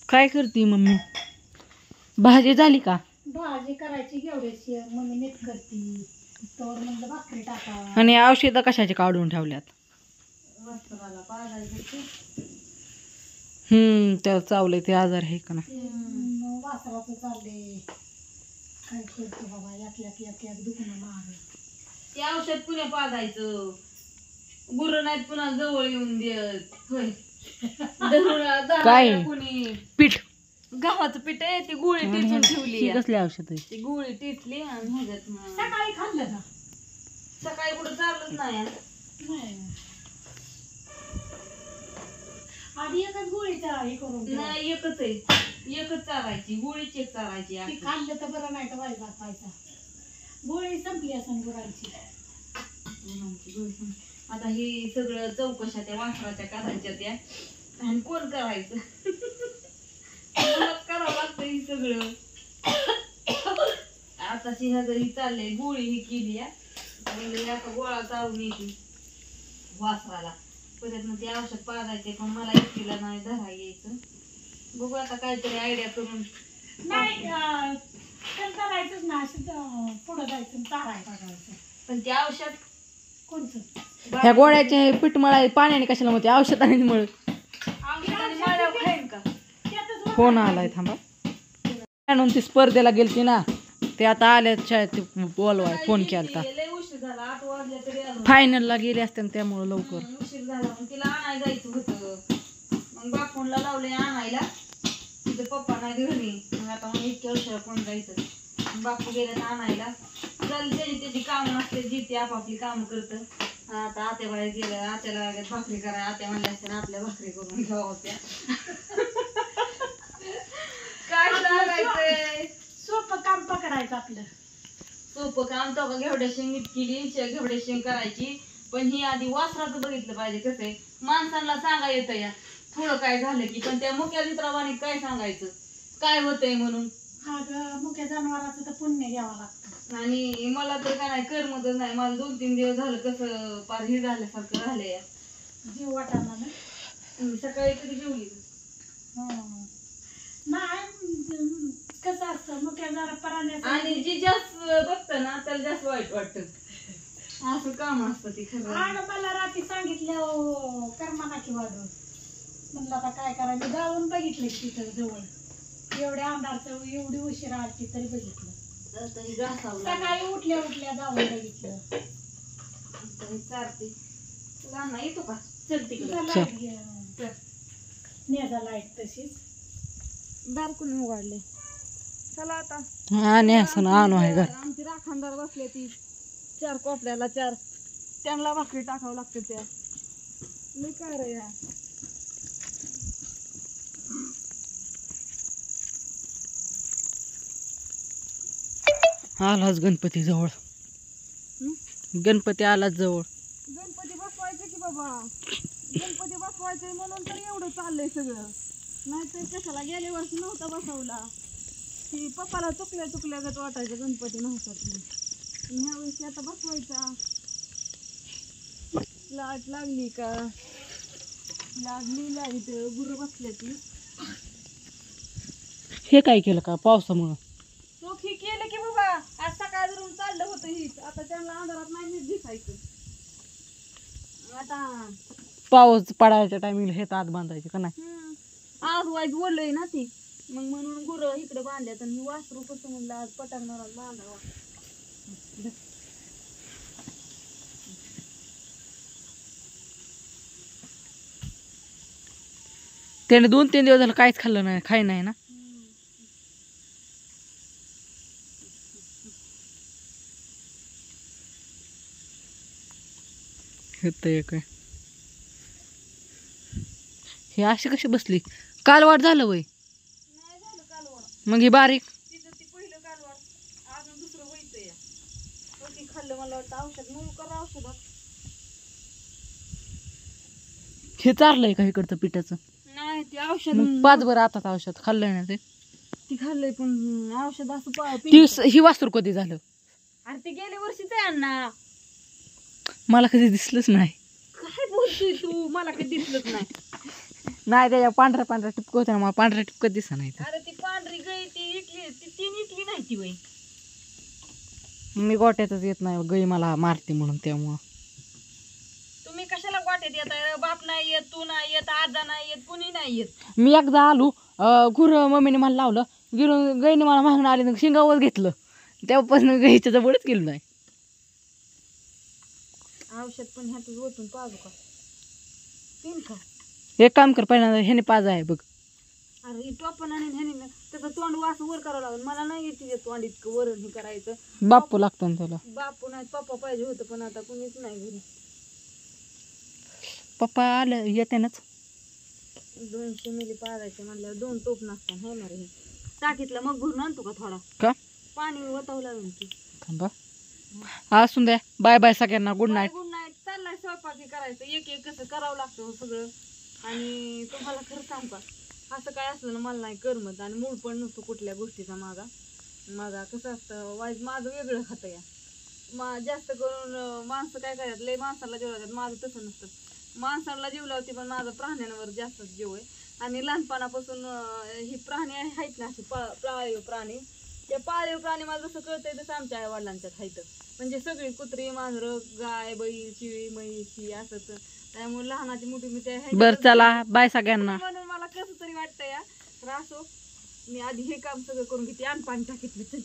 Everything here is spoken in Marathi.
काय करते मम्मी? भाजी झाली का? भाजी करायची घेवड्याची मम्मी नीट करते. तर म्हणजे भाकरी टाका. आणि औषधं कशाचे काढून ठेवल्यात? वस्त्राला पाजायचं. त्याला चावलंय ते आजार आहे का ना? वासराचं चाललंय. काय करतो बाबा, एक दुखणं मार. ते औषध पुण्या पाजायचं. गुरं नाहीत पुन्हा जवळ येऊन देत. होय. काय? कुणी पीठ गव्हाचं पीठ आहे, ती गोळी टिचून ठेवली. कसले औषध आहे? ती गोळी टिचली आणि ह्याच्यात सकाळी खाल्लं का? सकाळी कुठं चाललंच नाही. आधी एकच गोळीचा हे करून ठेवा. नाही एकच आहे, एकच चालायची गोळी चेक चालायची. ती खाल्लं तर बरं नाही तर व्हायचा पायचा. गोळी संपली असं गुरांची. आता हे सगळं चौकशा त्या वासराच्या करायच्या त्या, आणि कोण करायचं? मलाच करावं लागतं हे सगळं. आता ही चाललंय गोळी ही केली आता गोळा चालून येते वासराला. परत मग ते औषध पाजायचे, पण मला एकटीला नाही धरा यायचं. बघू आता काहीतरी आयडिया करून. नाही करायचंच ना, असं पुढं जायचं चाराय टाकायचं. पण ते औषध कोणचं? ह्या गोळ्याचे पीठ मळाय पाण्याने कशाला मग? औषधाने मळ. औषधाने मळल्यावर खाईन का? फोन आलाय, थांबा. म्हणून ती स्पर्धेला गेलती ना, ते आता आल्या शाळेत बोलवाय फोन केलता. लय उशीर झाला, 8 वाजले तरी आलो. फायनलला गेले असते ना, त्यामुळे लवकर उशीर झाला. मग तिला आणायला जायचं होतं. मग बापूनला लावले आणायला. तिथे पप्पा नाही घरी. मग आता मग इतक्या उशिरा कोण जायचं? बापू गेले आणायला. चालली त्याची कामं असते, जी ती आपापली कामं करतं. आता आत्याबाई गेलं, आत्याला भाकरी करायला. आत्या म्हणल्या असते ना आपल्या भाकरी करून घ्यावा होत्या. काय सांगायचंय? सोपं काम पकडायचं आपलं. सोपं काम तो का घेवड्या शेंग नीट केली, घेवड्या शेंग करायची. पण ही आधी वासराचं बघितलं पाहिजे. कसं आहे, माणसांना सांगा येतं या थोडं काय झालं की, पण त्या मुक्या चित्रावाने काय सांगायचं काय होतंय म्हणून. हा ग, मुख्य जनावराचं तर पुण्य घ्यावं लागतं. आणि मला तर काय नाही करमतच नाही. मला 2-3 दिवस झालं कसं पार हे झाल्यासारखं झालंय. जीव वाटाणा ना. सकाळी कधी जेवली? नाही कसं असतं मुख्य जरा पराण्याचं. आणि जी जास्त बघतं ना त्याला जास्त वाईट वाटतं. असं काम असतं ते खरं. आणि मला रात्री सांगितलं कर्माना की वाढून. म्हणलं आता काय करायचं, जाऊन बघितलं तिथं जवळ. एवढ्या अंधारचं एवढी उशिरा आलती तरी बघितलं. सकाळी उठल्या जाऊन बघितलं. चालते तुला नाही येतो का? चल तिकडे नेजा लाईट तशीच दारकुन उघडले. चला आता आणि असं आणू आहे घर. आमची राखणदार बसले ती 4 कोपऱ्याला 4. त्यांना भाकरी टाकावं लागते त्या. मी काय रे या आलाच गणपती जवळ. गणपती आलाच जवळ. गणपती बसवायचे की बाबा, गणपती बसवायचे म्हणून तर एवढं चाललंय सगळं. नाहीतर कशाला गेल्या वर्षी नव्हता बसवला की पप्पाला चुकल्या गत वाटायचं गणपती नव्हता. ह्या वर्षी आता बसवायचा. लाट लागली का? लागली लाईट. गुरु बसले ती. हे काय केलं का पावसामुळं? तो ही केलं की बाबा, आज सकाळ धरून चाललं होतं हीच. आता त्यांना अंधारात नाही नीट दिसायचं. आता पाऊस पडायच्या टायमिंगला हे आत बांधायचे का नाही? आज वाईट बोललंय ना ती. मग म्हणून गुरं इकडे बांधल्यात. आणि वासरू कसं म्हणलं आज पटांगणारात बांधावा. त्याने 2-3 दिवस झालं काहीच खाल्लं नाही, खाई नाही ना. काय हे अशी कशी बसली? कालवाड झालं वय? नाही झालं कालवड. मग ही बारीक तिचं ती पहिलं कालवड. अजून दुसरं व्हायचंय. ती खाल्लं मला वाटतं औषध म्हणून करा औषधात. हे चारलंय का इकडचं पिठाचं? नाही ते औषध मग 5 बरं आता औषध खाल्लंय ना ते. ती खाल्लंय पण औषध असं ही वासरू कधी झालं? अरे ते गेल्या वर्षीच आहे अण्णा. मला कधी दिसलंच नाही. काय बोलतोय तू? मला कधी दिसलंच नाही. नाही त्याच्या पांढऱ्या पांढऱ्या टिपक होत्या ना, मला पांढऱ्या टिपकत दिसा नाही अरे ती पांढरी गाई ती इकली, ती तीन इकली नाही ती वय. मी गोट्यातच येत नाही, गाई मला मारते म्हणून. त्यामुळं तुम्ही कशाला वाटेत येत? बाप नाही येत, तू नाही येत, आजा नाही येत, कुणी नाही येत. मी एकदा आलो, गुर मम्मीने मला लावलं, गेलो गाईने मला मागणं आले, शिंगावर घेतलं. तेव्हापासून गाईच्या जवळच गेलो नाही. औषध पण ह्यातच ओतून पाजू का? पिन का? एक काम कर, पहिल्यांदा ह्याने पाज आहे बघ. अरे ही टोपण आणि ह्याने ना त्याचं तोंड वास वर करावं लागेल. मला नाही येते तोंड इतकं वरण हे करायचं. बापू लागतो ना त्याला. बापू नाही, पप्पा पाहिजे होतं, पण आता कुणीच नाही घरी. पप्पा आलं येत्यानच. 200 मिली पाजायचे म्हणल्यावर 2 टोप नसतात हे ना रे. टाकीतला मग भरून आणतो का थोडा? का पाणी ओतावं लागेल की. थांबा. असून द्या. बाय बाय सगळ्यांना. Good night. Good night. चाललाय स्वयंपाकी करायचं. एक एक कसं करावं लागतं सगळं. आणि तुम्हाला खरं सांग का, असं काय असलं ना मला नाही करमत. आणि मूड पण नसतो कुठल्या गोष्टीचा माझा कसं असतं माझं वेगळं खातं या. जास्त करून माणसं काय करतात, लय माणसाला जेवतात. माझं तसं नसतं. माणसाला जीव लावते, पण माझा प्राण्यांवर जास्तच जीव आहे. आणि लहानपणापासून ही प्राणी आहेत ना, असे पाळीव प्राणी. ते पाळीव प्राणी मला जसं कळतंय तसं आमच्या आई वडिलांच्यात आहेत. म्हणजे सगळी कुत्री, मांजरं, गाय, बैल, शिळी, म्हैशी असंच. त्यामुळे लहानाची मोठी मी त्या बर चला बाय सगळ्यांना. म्हणून मला कसं तरी वाटतं या. तर असो, मी आधी हे काम सगळं करून घेते आणि पाणी टाकीतलं.